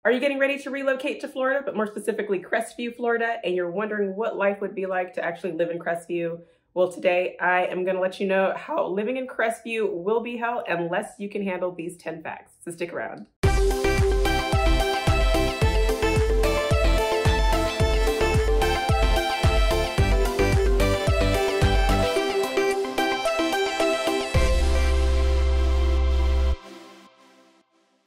Are you getting ready to relocate to Florida, but more specifically Crestview, Florida, and you're wondering what life would be like to actually live in Crestview? Well, today I am going to let you know how living in Crestview will be hell unless you can handle these 10 facts. So stick around.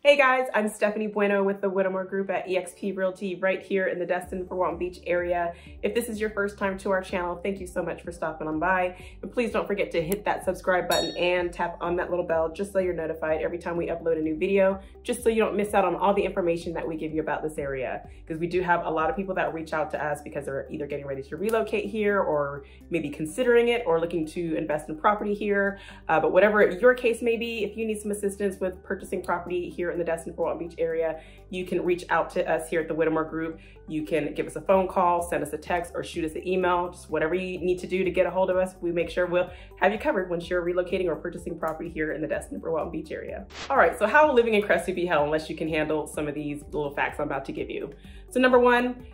Hey guys, I'm Stephanie Bueno with the Whittemore Group at eXp Realty right here in the Destin-Fort Beach area. If this is your first time to our channel, thank you so much for stopping on by. And please don't forget to hit that subscribe button and tap on that little bell just so you're notified every time we upload a new video, just so you don't miss out on all the information that we give you about this area. Because we do have a lot of people that reach out to us because they're either getting ready to relocate here or maybe considering it or looking to invest in property here. But whatever your case may be, if you need some assistance with purchasing property here in the Destin-Fort Beach area, you can reach out to us here at the Whittemore Group. You can give us a phone call, send us a text, or shoot us an email. Just whatever you need to do to get a hold of us. We make sure we'll have you covered once you're relocating or purchasing property here in the Destin-Fort Beach area. All right, so how will living in Crestview be hell unless you can handle some of these little facts I'm about to give you? So number one,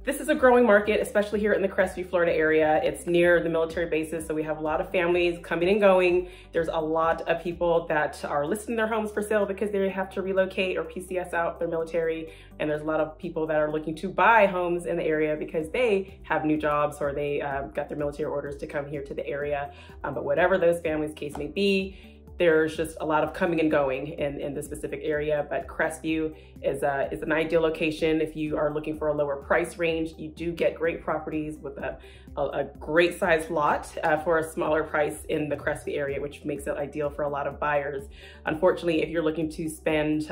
this is a growing market, especially here in the Crestview, Florida area. It's near the military bases, so we have a lot of families coming and going. There's a lot of people that are listing their homes for sale because they have to relocate or PCS out their military. And there's a lot of people that are looking to buy homes in the area because they have new jobs or they got their military orders to come here to the area. But whatever those families' case may be, there's just a lot of coming and going in the specific area, but Crestview is an ideal location if you are looking for a lower price range. You do get great properties with a great sized lot for a smaller price in the Crestview area, which makes it ideal for a lot of buyers. Unfortunately, if you're looking to spend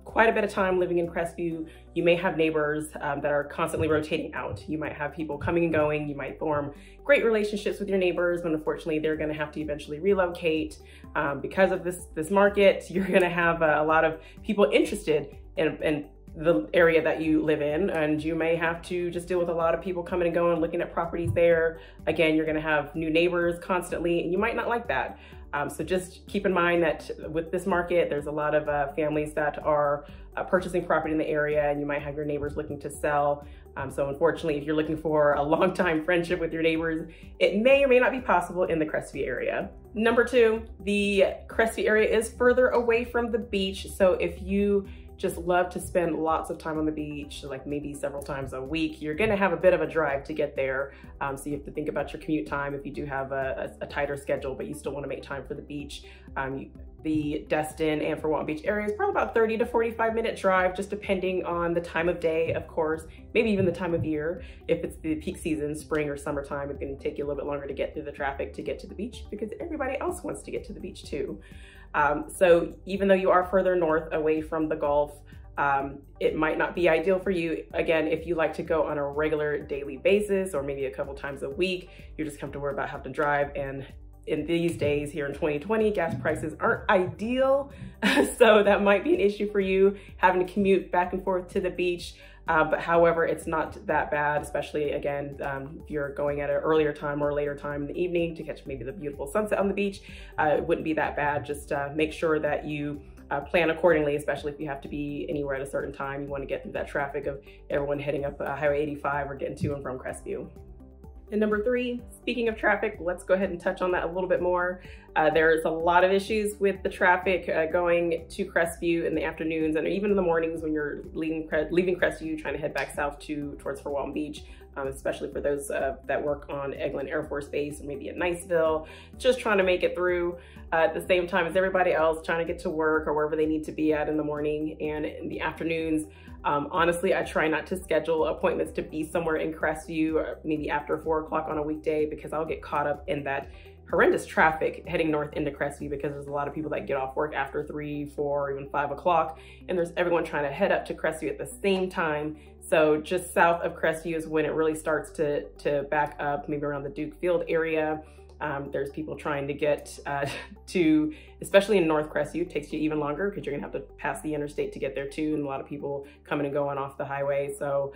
quite a bit of time living in Crestview, you may have neighbors that are constantly rotating out. You might have people coming and going. You might form great relationships with your neighbors, but unfortunately, they're going to have to eventually relocate. Because of this market, you're going to have a lot of people interested in the area that you live in, and you may have to just deal with a lot of people coming and going, looking at properties there. Again, you're going to have new neighbors constantly, and you might not like that. So just keep in mind that with this market, there's a lot of families that are purchasing property in the area, and you might have your neighbors looking to sell. So unfortunately, if you're looking for a long-time friendship with your neighbors, it may or may not be possible in the Crestview area. Number two, the Crestview area is further away from the beach. So if you just love to spend lots of time on the beach, like maybe several times a week, you're gonna have a bit of a drive to get there. So you have to think about your commute time if you do have a tighter schedule, but you still wanna make time for the beach. The Destin and Fort Beach area is probably about 30 to 45-minute drive, just depending on the time of day, of course, maybe even the time of year. If it's the peak season, spring or summertime, it's gonna take you a little bit longer to get through the traffic to get to the beach because everybody else wants to get to the beach too. So even though you are further north away from the Gulf, it might not be ideal for you. Again, if you like to go on a regular daily basis or maybe a couple times a week, you're just comfortable about having to drive. And in these days here in 2020, gas prices aren't ideal. So that might be an issue for you, having to commute back and forth to the beach. But however, it's not that bad, especially again, if you're going at an earlier time or a later time in the evening to catch maybe the beautiful sunset on the beach, it wouldn't be that bad. Just make sure that you plan accordingly, especially if you have to be anywhere at a certain time. You want to get through that traffic of everyone heading up Highway 85 or getting to and from Crestview. And number three, speaking of traffic, let's go ahead and touch on that a little bit more. There's a lot of issues with the traffic going to Crestview in the afternoons and even in the mornings when you're leaving Crestview, trying to head back south towards Fort Beach, especially for those that work on Eglin Air Force Base or maybe at Niceville, just trying to make it through at the same time as everybody else, trying to get to work or wherever they need to be at in the morning and in the afternoons. Honestly, I try not to schedule appointments to be somewhere in Crestview, maybe after 4 o'clock on a weekday, because I'll get caught up in that horrendous traffic heading north into Crestview because there's a lot of people that get off work after 3, 4, even 5 o'clock. And there's everyone trying to head up to Crestview at the same time. So just south of Crestview is when it really starts to back up, maybe around the Duke Field area. There's people trying to get to, especially in North Crestview, it takes you even longer because you're gonna have to pass the interstate to get there too, and a lot of people coming and going off the highway. So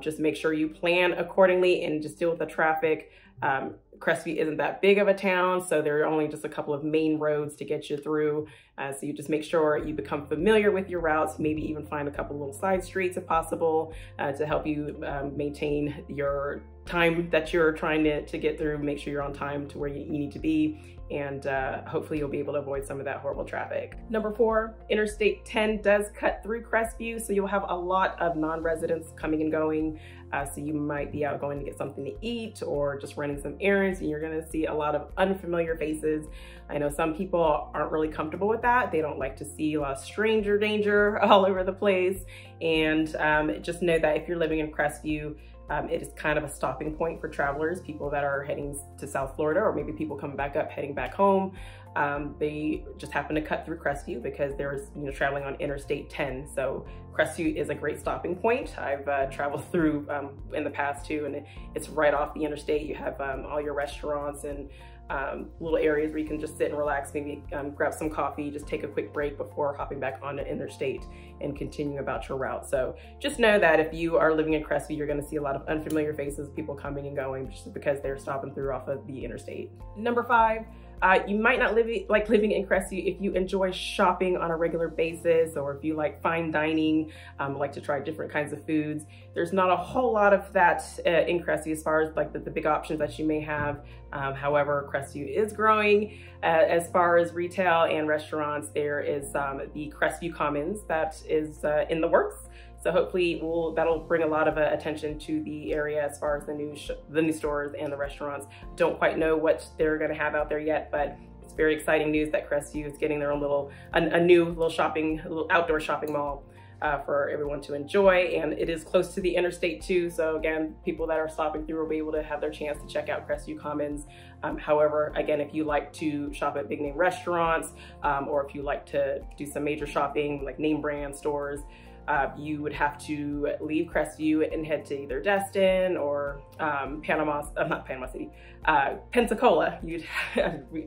just make sure you plan accordingly and just deal with the traffic. Crestview isn't that big of a town, so there are only just a couple of main roads to get you through. So you just make sure you become familiar with your routes, maybe even find a couple little side streets if possible, to help you maintain your time that you're trying to get through. Make sure you're on time to where you need to be, and hopefully you'll be able to avoid some of that horrible traffic. Number 4, Interstate 10 does cut through Crestview, so you'll have a lot of non-residents coming and going. So you might be out going to get something to eat or just running some errands, and you're gonna see a lot of unfamiliar faces. I know some people aren't really comfortable with that. They don't like to see a lot of stranger danger all over the place. And just know that if you're living in Crestview, it is kind of a stopping point for travelers, people that are heading to South Florida, or maybe people coming back up, heading back home. They just happen to cut through Crestview because there's, traveling on Interstate 10. So Crestview is a great stopping point. I've traveled through in the past too, and it's right off the interstate. You have all your restaurants and little areas where you can just sit and relax, maybe grab some coffee, just take a quick break before hopping back on the interstate and continuing about your route. So just know that if you are living in Crestview, you're gonna see a lot of unfamiliar faces, people coming and going just because they're stopping through off of the interstate. Number 5, you might not like living in Crestview if you enjoy shopping on a regular basis, or if you like fine dining, like to try different kinds of foods. There's not a whole lot of that in Crestview as far as like the big options that you may have. However, Crestview is growing as far as retail and restaurants. There is the Crestview Commons that is in the works. So hopefully that'll bring a lot of attention to the area as far as the new stores and the restaurants. Don't quite know what they're gonna have out there yet, but it's very exciting news that Crestview is getting their own a new little outdoor shopping mall for everyone to enjoy. And it is close to the interstate too. So again, people that are stopping through will be able to have their chance to check out Crestview Commons. However, again, if you like to shop at big name restaurants, or if you like to do some major shopping like name brand stores, you would have to leave Crestview and head to either Destin or Pensacola.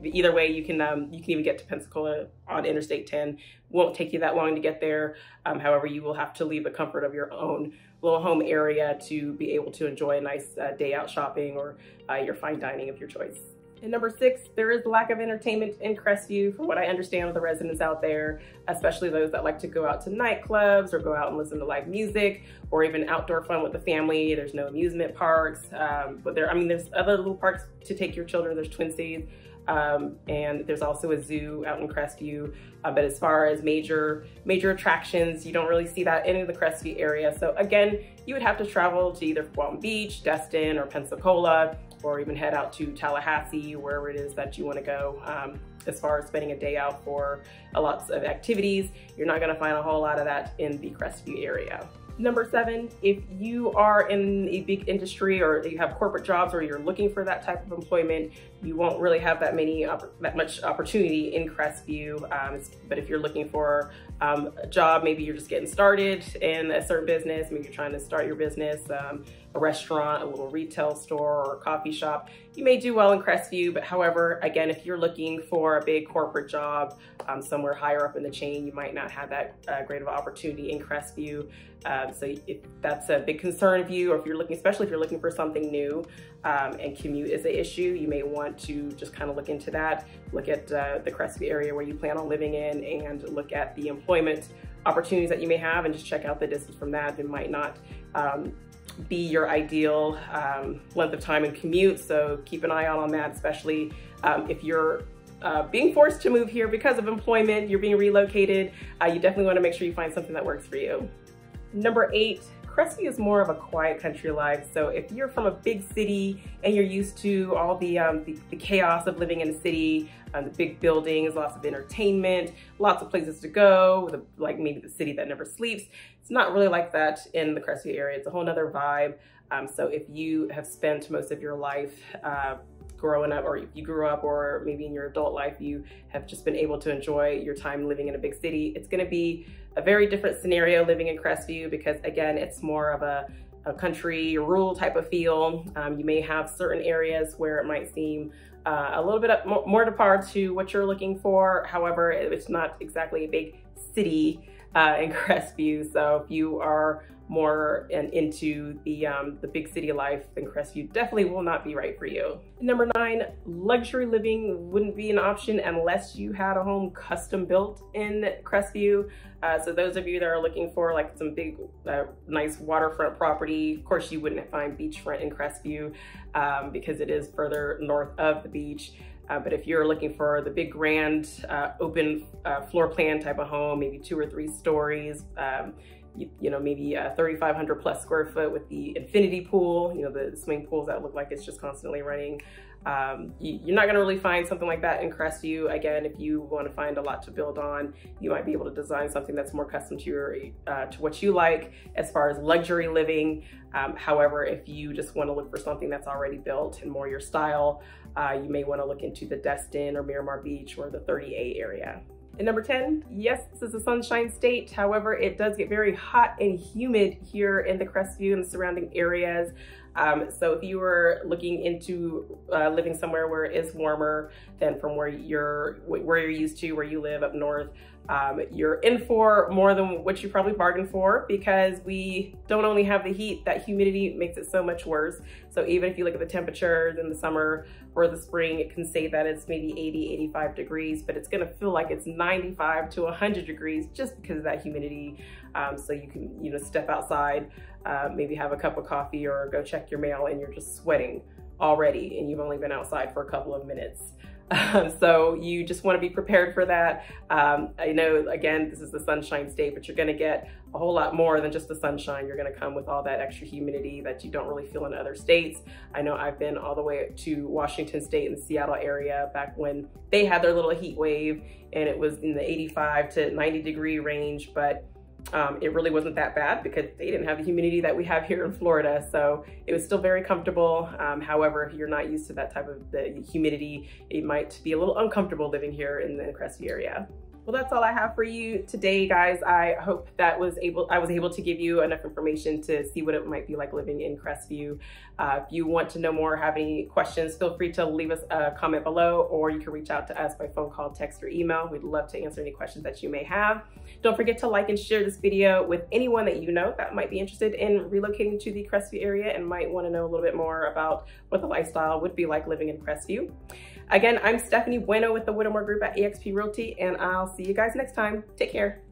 Either way, you can even get to Pensacola on Interstate 10. Won't take you that long to get there. However, you will have to leave the comfort of your own little home area to be able to enjoy a nice day out shopping or your fine dining of your choice. And number 6, there is lack of entertainment in Crestview, from what I understand of the residents out there, especially those that like to go out to nightclubs or go out and listen to live music, or even outdoor fun with the family. There's no amusement parks, but there's other little parks to take your children. There's Twin Cities, and there's also a zoo out in Crestview. But as far as major attractions, you don't really see that in the Crestview area. So again, you would have to travel to either Palm Beach, Destin, or Pensacola, or even head out to Tallahassee, wherever it is that you want to go. As far as spending a day out for lots of activities, you're not going to find a whole lot of that in the Crestview area. Number 7, if you are in a big industry or you have corporate jobs or you're looking for that type of employment, you won't really have that much opportunity in Crestview. But if you're looking for a job, maybe you're just getting started in a certain business, maybe you're trying to start your business, a restaurant, a little retail store, or a coffee shop, you may do well in Crestview. But however, again, if you're looking for a big corporate job somewhere higher up in the chain, you might not have that great of an opportunity in Crestview. So if that's a big concern of you, or if you're looking, especially if you're looking for something new, and commute is an issue, you may want to just kind of look into that, look at the Crestview area where you plan on living in, and look at the employment opportunities that you may have, and just check out the distance from that. It might not be your ideal length of time and commute, so keep an eye out on that, especially if you're being forced to move here because of employment, you're being relocated, you definitely want to make sure you find something that works for you. Number 8, Crestview is more of a quiet country life. So if you're from a big city and you're used to all the chaos of living in a city, the big buildings, lots of entertainment, lots of places to go, like maybe the city that never sleeps, it's not really like that in the Crestview area. It's a whole nother vibe. So if you have spent most of your life growing up, or if you grew up, or maybe in your adult life, you have just been able to enjoy your time living in a big city, it's gonna be a very different scenario living in Crestview, because again, it's more of a country, rural type of feel. You may have certain areas where it might seem a little bit more to par to what you're looking for. However, it's not exactly a big city in Crestview. So if you are more into the big city life, then Crestview definitely will not be right for you. Number 9, luxury living wouldn't be an option unless you had a home custom built in Crestview. So those of you that are looking for like some big, nice waterfront property, of course you wouldn't find beachfront in Crestview because it is further north of the beach. But if you're looking for the big grand open floor plan type of home, maybe 2 or 3 stories, you know, maybe 3,500 plus square foot with the infinity pool, you know, the swimming pools that look like it's just constantly running. You're not gonna really find something like that in Crestview. Again, if you wanna find a lot to build on, you might be able to design something that's more custom to your, to what you like as far as luxury living. However, if you just wanna look for something that's already built and more your style, you may wanna look into the Destin or Miramar Beach or the 30A area. And number 10, yes, this is a sunshine state. However, it does get very hot and humid here in the Crestview and the surrounding areas. So if you were looking into living somewhere where it is warmer than from where you're used to, where you live up north, you're in for more than what you probably bargained for, because we don't only have the heat, that humidity makes it so much worse. So even if you look at the temperatures in the summer or the spring, it can say that it's maybe 80, 85 degrees, but it's gonna feel like it's 95 to 100 degrees just because of that humidity. So you can, you know, step outside, maybe have a cup of coffee or go check your mail and you're just sweating already and you've only been outside for a couple of minutes. So you just want to be prepared for that. I know, again, this is the sunshine state, but you're going to get a whole lot more than just the sunshine. You're going to come with all that extra humidity that you don't really feel in other states. I know I've been all the way to Washington State and the Seattle area back when they had their little heat wave and it was in the 85 to 90 degree range, but it really wasn't that bad because they didn't have the humidity that we have here in Florida. So it was still very comfortable. However, if you're not used to that type of the humidity, it might be a little uncomfortable living here in the Crestview area. Well, that's all I have for you today, guys. I hope that I was able to give you enough information to see what it might be like living in Crestview. If you want to know more, have any questions, feel free to leave us a comment below, or you can reach out to us by phone call, text, or email. We'd love to answer any questions that you may have. Don't forget to like and share this video with anyone that you know that might be interested in relocating to the Crestview area and might want to know a little bit more about what the lifestyle would be like living in Crestview. Again, I'm Stephanie Bueno with the Whittemore Group at eXp Realty, and I'll see you guys next time. Take care.